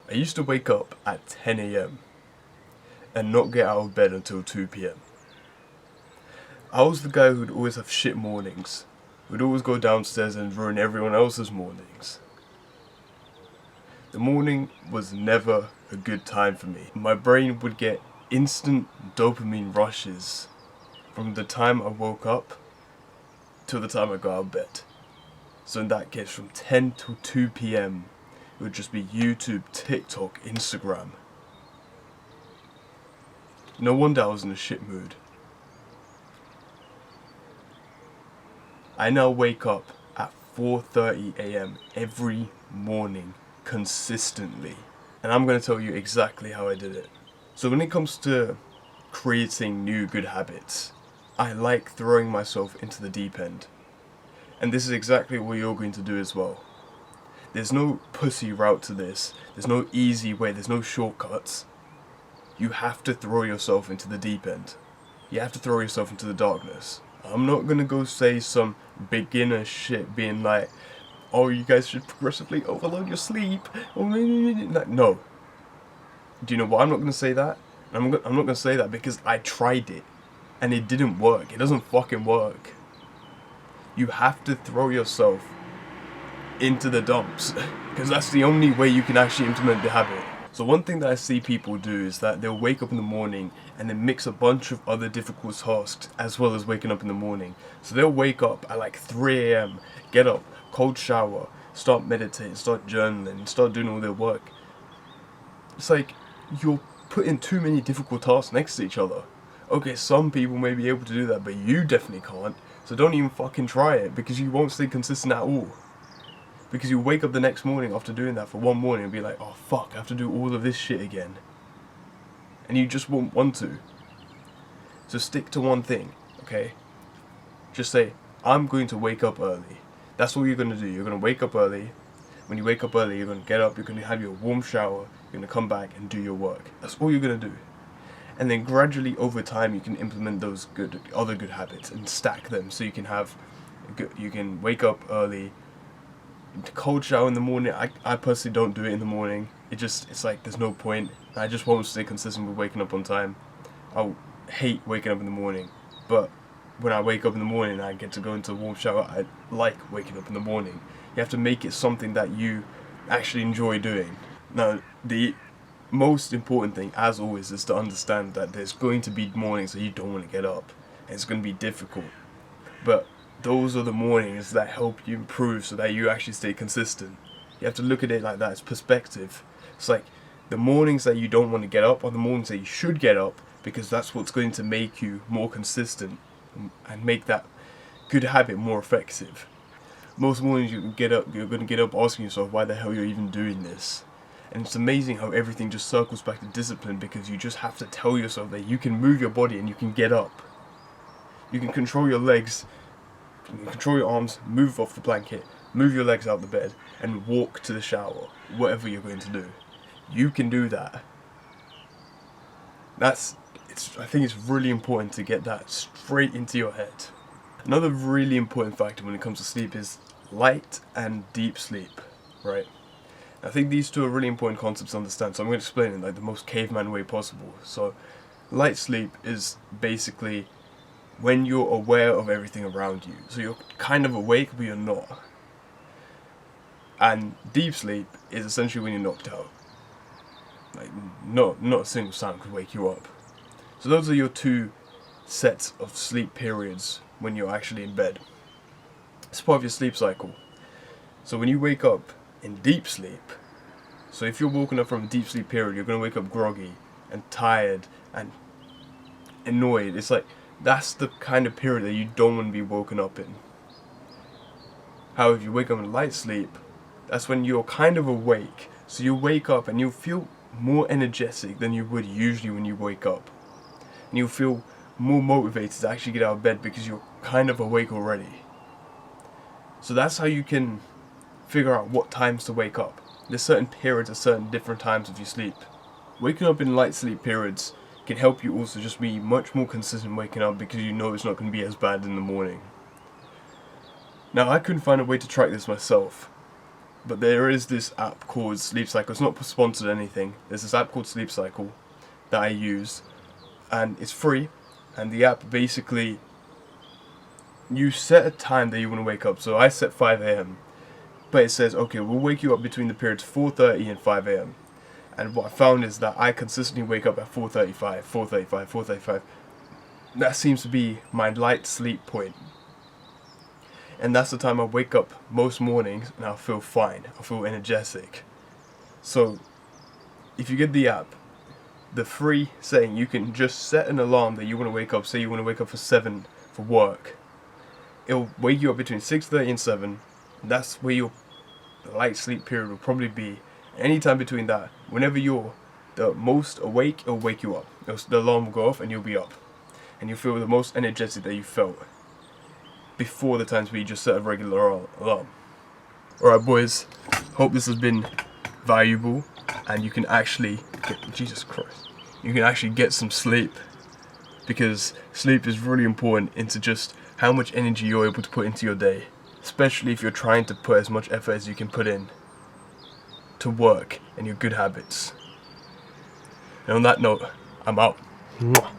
I used to wake up at 10 a.m. and not get out of bed until 2 p.m. I was the guy who'd always have shit mornings. Would always go downstairs and ruin everyone else's mornings. The morning was never a good time for me. My brain would get instant dopamine rushes from the time I woke up till the time I got out of bed. So in that case, from 10 till 2 p.m, it would just be YouTube, TikTok, Instagram. No wonder I was in a shit mood. I now wake up at 4:30 a.m. every morning consistently. And I'm going to tell you exactly how I did it. So when it comes to creating new good habits, I like throwing myself into the deep end. And this is exactly what you're going to do as well. There's no pussy route to this. There's no easy way. There's no shortcuts. You have to throw yourself into the deep end. You have to throw yourself into the darkness. I'm not gonna go say some beginner shit being like, oh, you guys should progressively overload your sleep. No. Do you know why I'm not gonna say that? I'm not gonna say that because I tried it and it didn't work. It doesn't fucking work. You have to throw yourself into the dumps because that's the only way you can actually implement the habit. So one thing that I see people do is that they'll wake up in the morning and then mix a bunch of other difficult tasks as well as waking up in the morning. So they'll wake up at like 3 a.m, get up, cold shower, start meditating, start journaling, start doing all their work. It's like you're putting too many difficult tasks next to each other. Okay, some people may be able to do that, but you definitely can't. So don't even fucking try it because you won't stay consistent at all. Because you wake up the next morning after doing that for one morning and be like, oh fuck, I have to do all of this shit again. And you just won't want to. So stick to one thing, okay? Just say, I'm going to wake up early. That's all you're going to do. You're going to wake up early. When you wake up early, you're going to get up, you're going to have your warm shower, you're going to come back and do your work. That's all you're going to do. And then gradually over time you can implement those other good habits and stack them so you can have, you can wake up early, cold shower in the morning. I personally don't do it in the morning. It's like there's no point. I just won't stay consistent with waking up on time. I hate waking up in the morning, but when I wake up in the morning I get to go into a warm shower. I like waking up in the morning. You have to make it something that you actually enjoy doing. Now the most important thing, as always, is to understand that there's going to be mornings that you don't want to get up and it's going to be difficult, but those are the mornings that help you improve so that you actually stay consistent. You have to look at it like that. It's perspective. It's like the mornings that you don't want to get up are the mornings that you should get up because that's what's going to make you more consistent and make that good habit more effective. Most mornings you're going to get up asking yourself why the hell you're even doing this. And it's amazing how everything just circles back to discipline because you just have to tell yourself that you can move your body and you can get up. You can control your legs. You can control your arms, move off the blanket, move your legs out the bed, and walk to the shower, whatever you're going to do. You can do that. I think it's really important to get that straight into your head. Another really important factor when it comes to sleep is light and deep sleep, right? I think these two are really important concepts to understand, so I'm going to explain it in like the most caveman way possible. So, light sleep is basically when you're aware of everything around you. So you're kind of awake, but you're not. And deep sleep is essentially when you're knocked out. Like, not a single sound could wake you up. So those are your two sets of sleep periods when you're actually in bed. It's part of your sleep cycle. So when you wake up in deep sleep, so if you're woken up from a deep sleep period, you're going to wake up groggy and tired and annoyed. It's like, that's the kind of period that you don't want to be woken up in. However, if you wake up in light sleep, that's when you're kind of awake. So you wake up and you'll feel more energetic than you would usually when you wake up. And you'll feel more motivated to actually get out of bed because you're kind of awake already. So that's how you can figure out what times to wake up. There's certain periods at certain different times of your sleep. Waking up in light sleep periods can help you also just be much more consistent waking up because you know it's not going to be as bad in the morning. Now I couldn't find a way to track this myself, but there is this app called Sleep Cycle. It's not sponsored or anything. There's this app called Sleep Cycle that I use, and it's free. And the app basically, you set a time that you want to wake up. So I set 5 a.m. But it says, okay, we'll wake you up between the periods 4:30 and 5 a.m. And what I found is that I consistently wake up at 4:35, 4:35, 4:35. That seems to be my light sleep point. And that's the time I wake up most mornings, and I feel fine. I feel energetic. So if you get the app, the free setting, you can just set an alarm that you want to wake up. Say you want to wake up for 7 for work. It'll wake you up between 6:30 and 7. That's where your light sleep period will probably be. Anytime between that, whenever you're the most awake, it'll wake you up. The alarm will go off and you'll be up. And you'll feel the most energetic that you felt before the times where you just set a regular alarm. Alright boys, hope this has been valuable and you can actually Jesus Christ, you can actually get some sleep, because sleep is really important into just how much energy you're able to put into your day, especially if you're trying to put as much effort as you can put in to work and your good habits. And on that note, I'm out. Mwah.